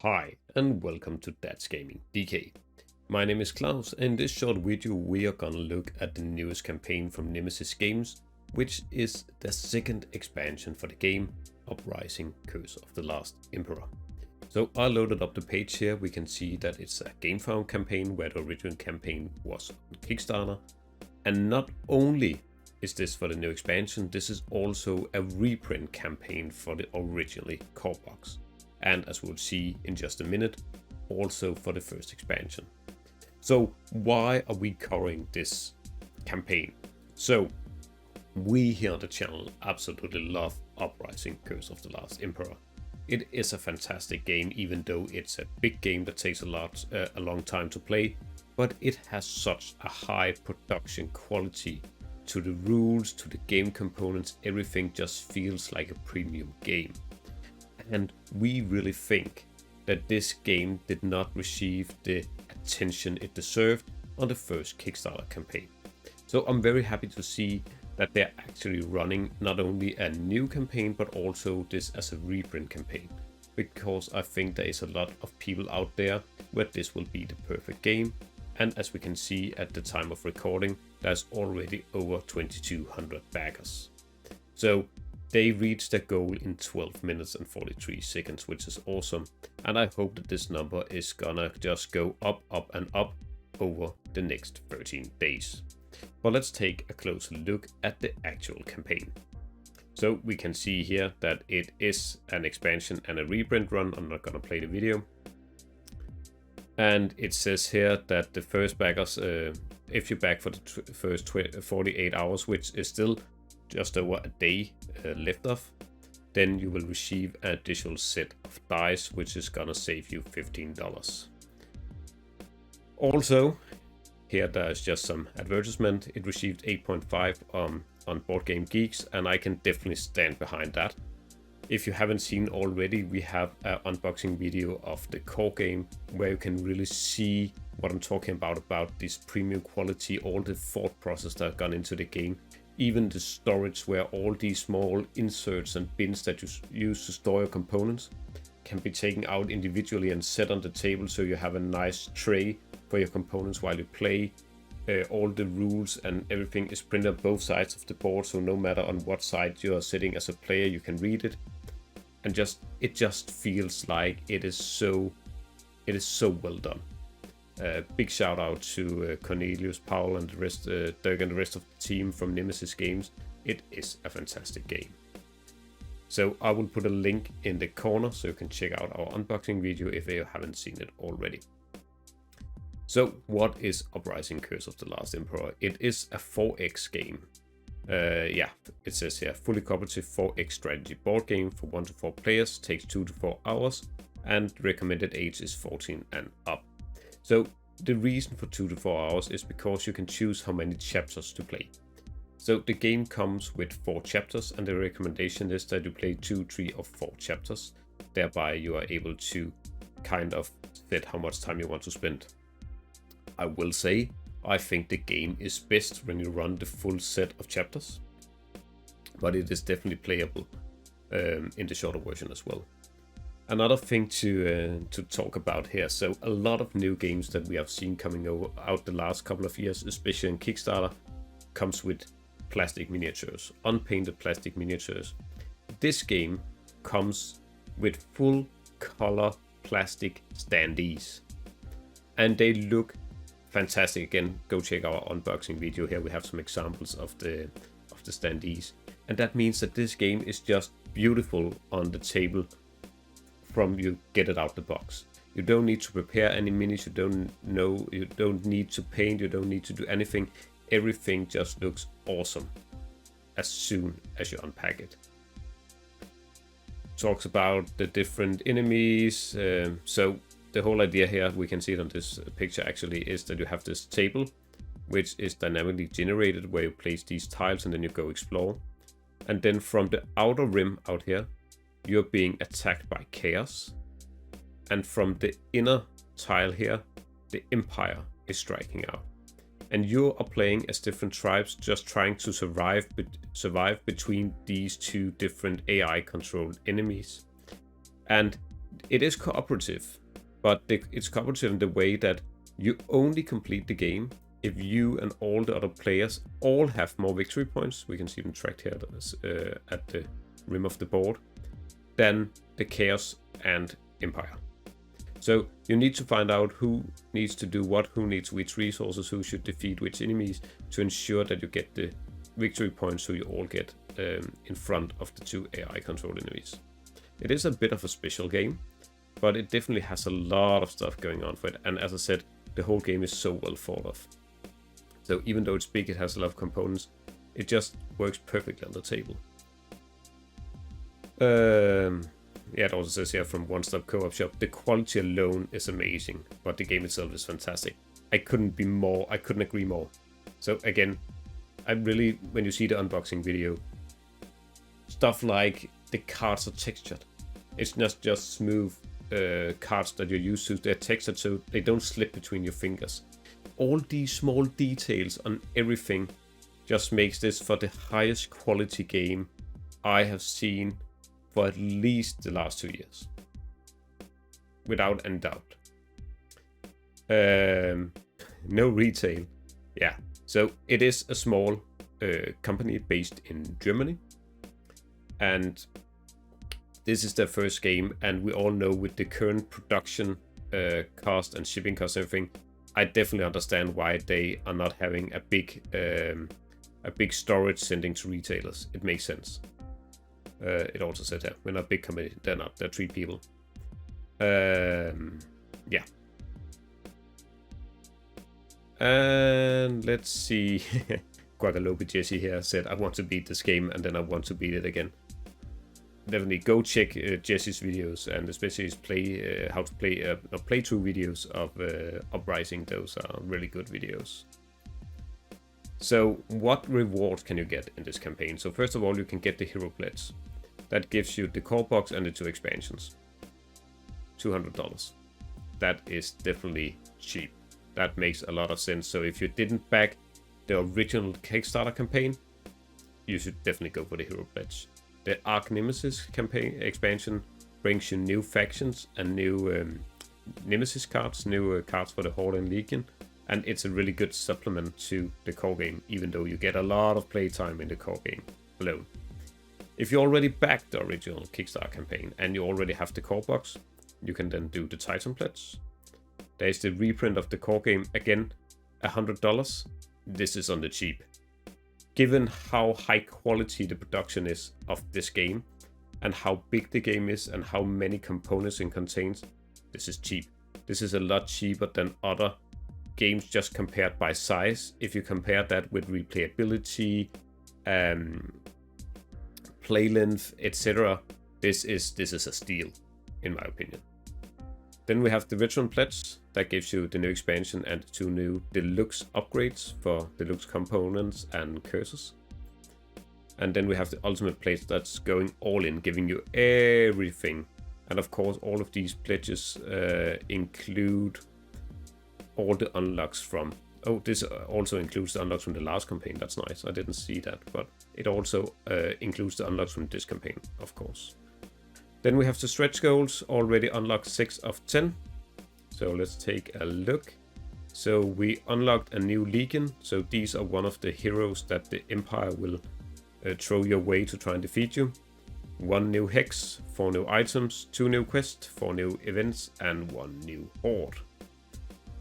Hi and welcome to That's Gaming DK. My name is Claus and in this short video we are gonna look at the newest campaign from Nemesis Games, which is the second expansion for the game, Uprising Curse of the Last Emperor. So I loaded up the page here. We can see that it's a Gamefound campaign where the original campaign was on Kickstarter. And not only is this for the new expansion, this is also a reprint campaign for the originally core box. And as we'll see in just a minute, also for the first expansion. So why are we covering this campaign? So we here on the channel absolutely love Uprising Curse of the Last Emperor. It is a fantastic game, even though it's a big game that takes a long time to play, but it has such a high production quality to the rules, to the game components. Everything just feels like a premium game. And we really think that this game did not receive the attention it deserved on the first Kickstarter campaign. So I'm very happy to see that they're actually running not only a new campaign but also this as a reprint campaign, because I think there is a lot of people out there where this will be the perfect game. And as we can see at the time of recording, there's already over 2200 backers. So they reached their goal in 12 minutes and 43 seconds, which is awesome. And I hope that this number is gonna just go up and up over the next 13 days. But let's take a closer look at the actual campaign. So we can see here that it is an expansion and a reprint run. I'm not gonna play the video. And it says here that the first backers, if you back for the first 48 hours, which is still just over a day left of, then you will receive an additional set of dice, which is gonna save you $15. Also, here there's just some advertisement. It received 8.5 on Board Game Geeks, and I can definitely stand behind that. If you haven't seen already, we have an unboxing video of the core game where you can really see what I'm talking about this premium quality, all the thought process that have gone into the game. Even the storage, where all these small inserts and bins that you use to store your components can be taken out individually and set on the table, so you have a nice tray for your components while you play. All the rules and everything is printed on both sides of the board, so no matter on what side you are sitting as a player, you can read it. And it just feels like it is so well done. Big shout out to Cornelius, Paul, and the rest, Dirk, and the rest of the team from Nemesis Games. It is a fantastic game. So I will put a link in the corner so you can check out our unboxing video if you haven't seen it already. So what is Uprising Curse of the Last Emperor? It is a 4X game. Yeah, it says here, fully cooperative 4X strategy board game for 1 to 4 players, takes 2 to 4 hours, and recommended age is 14 and up. So the reason for 2 to 4 hours is because you can choose how many chapters to play. So the game comes with 4 chapters, and the recommendation is that you play 2, 3, or 4 chapters. Thereby you are able to kind of set how much time you want to spend. I will say, I think the game is best when you run the full set of chapters, but it is definitely playable in the shorter version as well. Another thing to talk about here, so a lot of new games that we have seen coming out the last couple of years, especially in Kickstarter, comes with plastic miniatures, unpainted plastic miniatures. This game comes with full color plastic standees, and they look fantastic. Again, go check our unboxing video. Here we have some examples of the standees, and that means that this game is just beautiful on the table from you get it out the box. You don't need to prepare any minis, you don't need to paint, you don't need to do anything. Everything just looks awesome as soon as you unpack it. Talks about the different enemies. So the whole idea here, we can see it on this picture actually, is that you have this table which is dynamically generated where you place these tiles and then you go explore. And then from the outer rim out here, you're being attacked by chaos, and from the inner tile here, the Empire is striking out, and you are playing as different tribes, just trying to survive between these two different AI controlled enemies. And it is cooperative, but it's cooperative in the way that you only complete the game if you and all the other players all have more victory points. We can see them tracked here at the rim of the board, than the Chaos and Empire. So you need to find out who needs to do what, who needs which resources, who should defeat which enemies, to ensure that you get the victory points so you all get in front of the 2 AI controlled enemies. It is a bit of a special game, but it definitely has a lot of stuff going on for it. And as I said, the whole game is so well thought of. So even though it's big, it has a lot of components, it just works perfectly on the table. Yeah, it also says here from One Stop Co-op Shop, the quality alone is amazing, but the game itself is fantastic. I couldn't agree more. So again, I really, when you see the unboxing video, stuff like the cards are textured. It's not just smooth cards that you're used to. They're textured so they don't slip between your fingers. All these small details on everything just makes this for the highest quality game I have seen for at least the last 2 years. Without any doubt. No retail. Yeah, so it is a small company based in Germany. And this is their first game, and we all know with the current production cost and shipping cost and everything, I definitely understand why they are not having a big storage sending to retailers. It makes sense. It also said that we're not a big company. They're not. They're 3 people. Yeah. And let's see. Guagalope Jesse here said, I want to beat this game and then I want to beat it again. Definitely go check Jesse's videos, and especially his how to play playthrough videos of Uprising. Those are really good videos. So what rewards can you get in this campaign? So first of all, you can get the Hero Pledge. That gives you the core box and the 2 expansions. $200. That is definitely cheap. That makes a lot of sense. So if you didn't back the original Kickstarter campaign, you should definitely go for the Hero Pledge. The Arc Nemesis campaign expansion brings you new factions and new Nemesis cards, new cards for the Horde and Legion, and it's a really good supplement to the core game, even though you get a lot of playtime in the core game alone. If you already backed the original Kickstarter campaign and you already have the core box, you can then do the Titan Pledge. There's the reprint of the core game, again, $100. This is on the cheap. Given how high quality the production is of this game, and how big the game is, and how many components it contains, this is cheap. This is a lot cheaper than other games just compared by size. If you compare that with replayability, play length, etc., this is a steal, in my opinion. Then we have the Veteran Pledge. That gives you the new expansion and 2 new deluxe upgrades for deluxe components and curses. And then we have the Ultimate Pledge that's going all in, giving you everything. And of course, all of these pledges include all the unlocks from... Oh, this also includes the unlocks from the last campaign. That's nice. I didn't see that, but it also includes the unlocks from this campaign, of course. Then we have the stretch goals, already unlocked 6 of 10. So let's take a look. So we unlocked a new Legion. So these are one of the heroes that the Empire will throw your way to try and defeat you. 1 new Hex, 4 new items, 2 new quests, 4 new events, and 1 new Horde.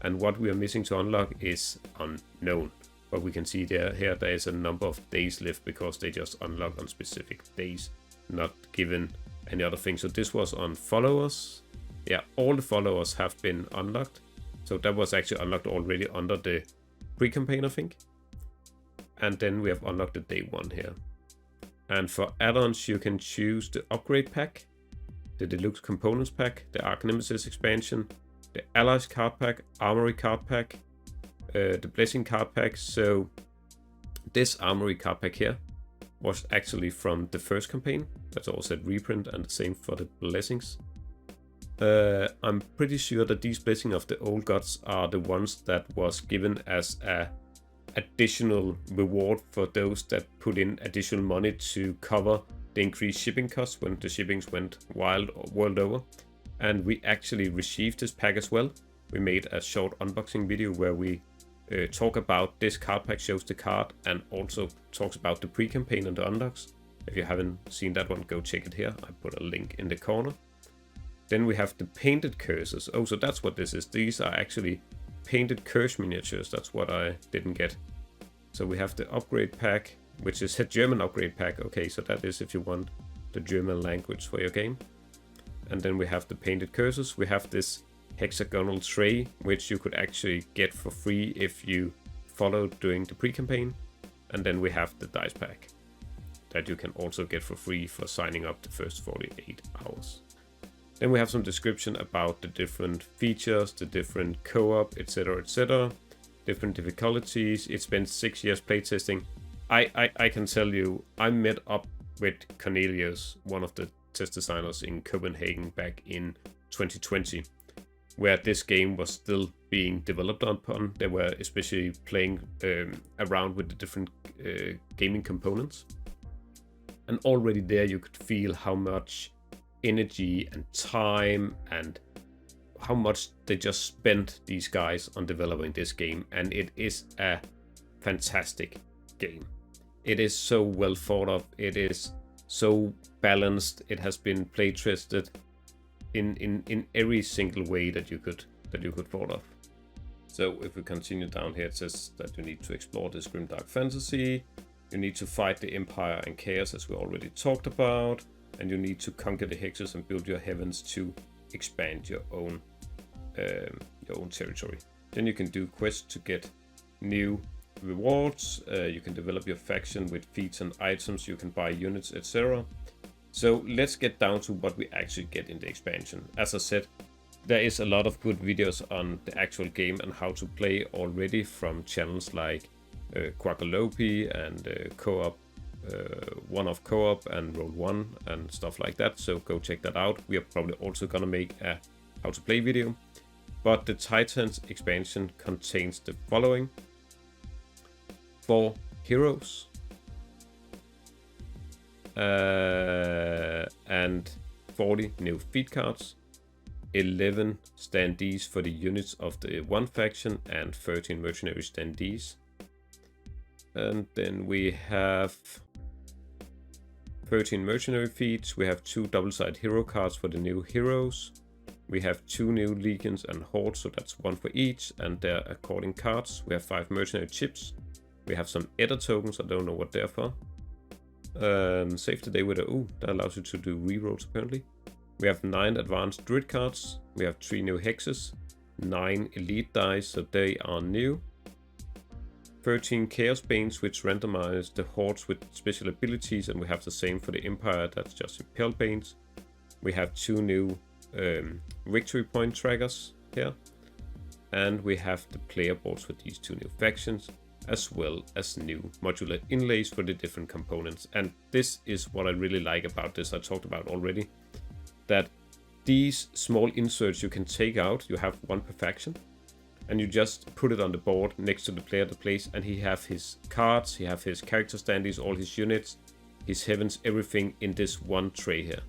And what we are missing to unlock is unknown. But we can see here there is a number of days left because they just unlock on specific days, not given any other thing. So this was on followers. Yeah, all the followers have been unlocked. So that was actually unlocked already under the pre-campaign, I think. And then we have unlocked the day 1 here. And for add-ons, you can choose the upgrade pack, the deluxe components pack, the Arc Nemesis expansion, the Allies card pack, Armory card pack, the Blessing card pack. So this Armory card pack here was actually from the first campaign. That's also a reprint, and the same for the Blessings. I'm pretty sure that these Blessings of the Old Gods are the ones that was given as a additional reward for those that put in additional money to cover the increased shipping costs when the shippings went wild world over. and we actually received this pack as well. We made a short unboxing video where we talk about this card pack, shows the card, and also talks about the pre-campaign and the unlocks. If you haven't seen that one, go check it here. I put a link in the corner. Then we have the painted curses. Oh, so that's what this is. These are actually painted curse miniatures. That's what I didn't get. So we have the upgrade pack, which is a German upgrade pack. Okay, so that is if you want the German language for your game. And then we have the painted curses. We have this hexagonal tray, which you could actually get for free if you followed during the pre-campaign. And then we have the dice pack that you can also get for free for signing up the first 48 hours. Then we have some description about the different features, the different co-op, etc, etc, different difficulties. It's been 6 years playtesting. I can tell you, I met up with Cornelius, one of the test designers in Copenhagen back in 2020, where this game was still being developed upon. They were especially playing around with the different gaming components. And already there you could feel how much energy and time and how much they just spent, these guys, on developing this game. And it is a fantastic game. It is so well thought of. It is so balanced. It has been play tested in every single way that you could thought of. So if we continue down here, it says that you need to explore this grimdark fantasy. You need to fight the Empire and Chaos, as we already talked about, and you need to conquer the hexes and build your heavens to expand your own territory. Then you can do quests to get new rewards. You can develop your faction with feats and items. You can buy units, etc. So let's get down to what we actually get in the expansion. As I said, there is a lot of good videos on the actual game and how to play already from channels like Quackalope and Co-op, One-Off Co-op and Roll1 and stuff like that. So go check that out. We are probably also gonna make a how to play video. But the Titans expansion contains the following: 4 heroes, and 40 new feat cards, 11 standees for the units of the one faction, and 13 mercenary standees. And then we have 13 mercenary feats. We have 2 double-sided hero cards for the new heroes. We have 2 new legions and hordes, so that's 1 for each, and they're according cards. We have 5 mercenary chips. We have some Edda tokens. I don't know what they're for. Save the day with that allows you to do rerolls apparently. We have 9 advanced druid cards. We have 3 new hexes, 9 elite dice, so they are new. 13 chaos banes, which randomize the hordes with special abilities, and we have the same for the empire. That's just impale banes. We have 2 new victory point trackers here, and we have the player boards for these 2 new factions, as well as new modular inlays for the different components. And this is what I really like about this. I talked about already that these small inserts you can take out. You have 1 per faction, and you just put it on the board next to the player that plays, and he have his cards, he have his character standees, all his units, his heavens, everything in this one tray here.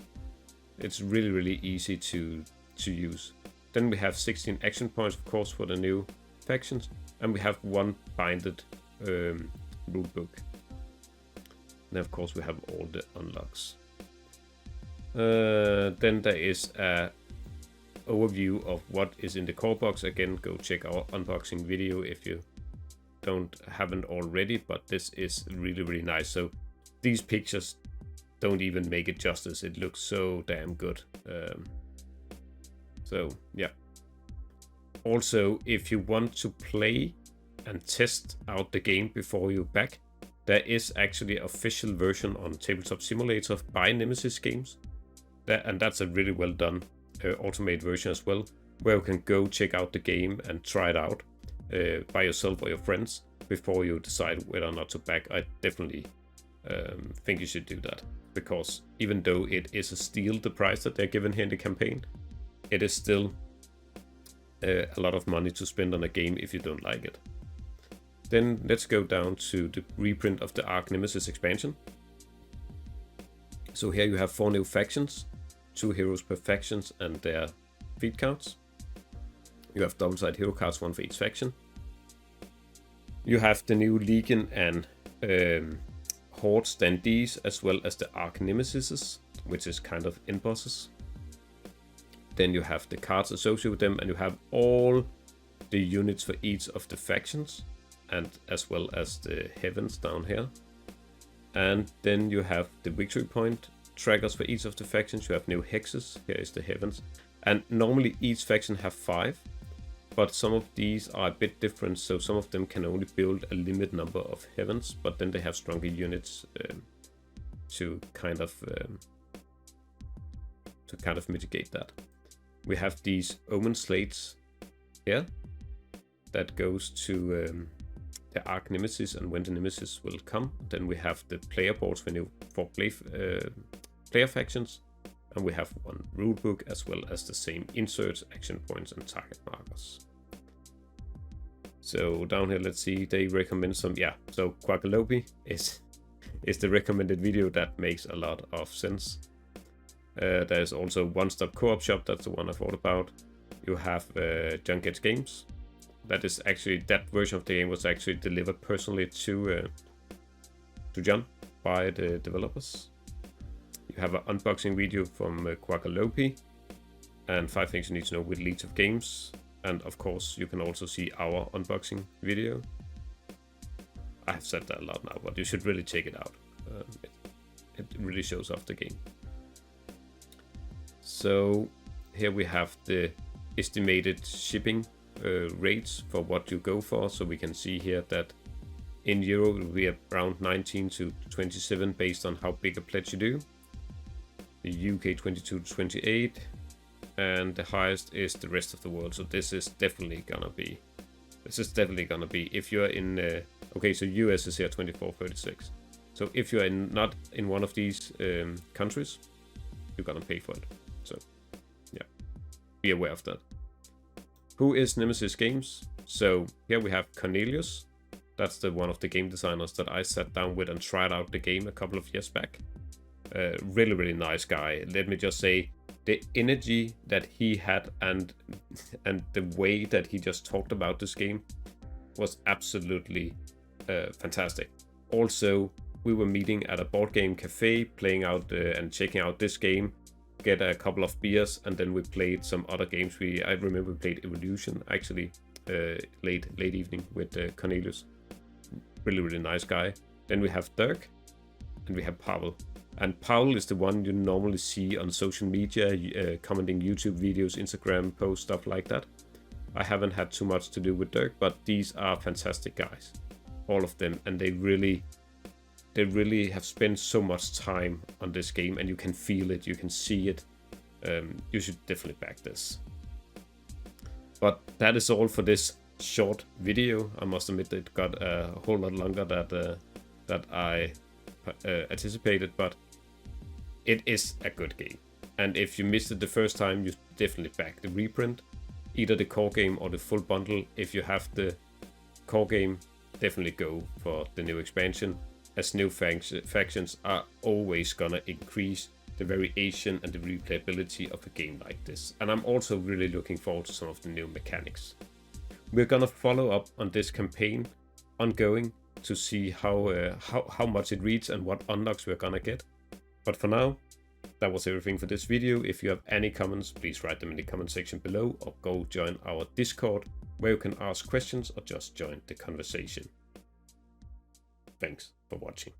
It's really, really easy to use. Then we have 16 action points, of course, for the new factions, and we have 1 binded rulebook. And of course we have all the unlocks. Then there is a overview of what is in the core box. Again, go check our unboxing video if you haven't already, but this is really, really nice. So these pictures don't even make it justice. It looks so damn good. So yeah. Also, if you want to play and test out the game before you back, there is actually an official version on Tabletop Simulator by Nemesis Games. And that's a really well done automated version as well, where you can go check out the game and try it out by yourself or your friends before you decide whether or not to back. I definitely think you should do that, because even though it is a steal, the price that they're given here in the campaign, it is still a lot of money to spend on a game if you don't like it. Then let's go down to the reprint of the Arc Nemesis expansion. So here you have 4 new factions, 2 heroes per factions and their feat counts. You have double-sided hero cards, 1 for each faction. You have the new Legion and Horde standees, as well as the Arch Nemesis, which is kind of end bosses. Then you have the cards associated with them, and you have all the units for each of the factions, and as well as the heavens down here. And then you have the victory point trackers for each of the factions. You have new hexes. Here is the heavens. And normally each faction have 5, but some of these are a bit different. So some of them can only build a limited number of heavens, but then they have stronger units to kind of mitigate that. We have these omen slates here that goes to the Arch Nemesis and when the Nemesis will come. Then we have the player boards for player factions, and we have 1 rulebook as well as the same inserts, action points, and target markers. So down here, let's see, they recommend some, so Quackalope is the recommended video. That makes a lot of sense. There's also One Stop Co-op Shop, that's the one I thought about. You have Nemesis Games. That is actually, that version of the game was actually delivered personally to John by the developers. You have an unboxing video from Quackalope, and 5 things you need to know with League of Games. And of course, you can also see our unboxing video. I have said that a lot now, but you should really check it out. It really shows off the game. So here we have the estimated shipping rates for what you go for. So we can see here that in euro it will be around 19 to 27 based on how big a pledge you do. The UK 22 to 28, and the highest is the rest of the world. So this is definitely gonna be if you're in okay, so US is here 24.36. So if you're not in one of these countries, you're gonna pay for it. So yeah, be aware of that. Who is Nemesis Games? So here we have Cornelius. That's the one of the game designers that I sat down with and tried out the game a couple of years back. Really nice guy. Let me just say, the energy that he had and the way that he just talked about this game was absolutely fantastic. Also, we were meeting at a board game cafe, playing out and checking out this game, get a couple of beers, and then we played some other games. I remember we played Evolution actually late evening with Cornelius. Really nice guy. Then we have Dirk, and we have Pavel. And Pavel is the one you normally see on social media, commenting YouTube videos, Instagram posts, stuff like that. I haven't had too much to do with Dirk, but these are fantastic guys, all of them, and they really have spent so much time on this game, and you can feel it, you can see it. You should definitely back this. But that is all for this short video. I must admit it got a whole lot longer that I anticipated, but it is a good game. And if you missed it the first time, you definitely back the reprint, either the core game or the full bundle. If you have the core game, definitely go for the new expansion, as new factions are always gonna increase the variation and the replayability of a game like this. And I'm also really looking forward to some of the new mechanics. We're gonna follow up on this campaign ongoing to see how much it reads and what unlocks we're gonna get. But for now, that was everything for this video. If you have any comments, please write them in the comment section below, or go join our Discord, where you can ask questions or just join the conversation. Thanks for watching.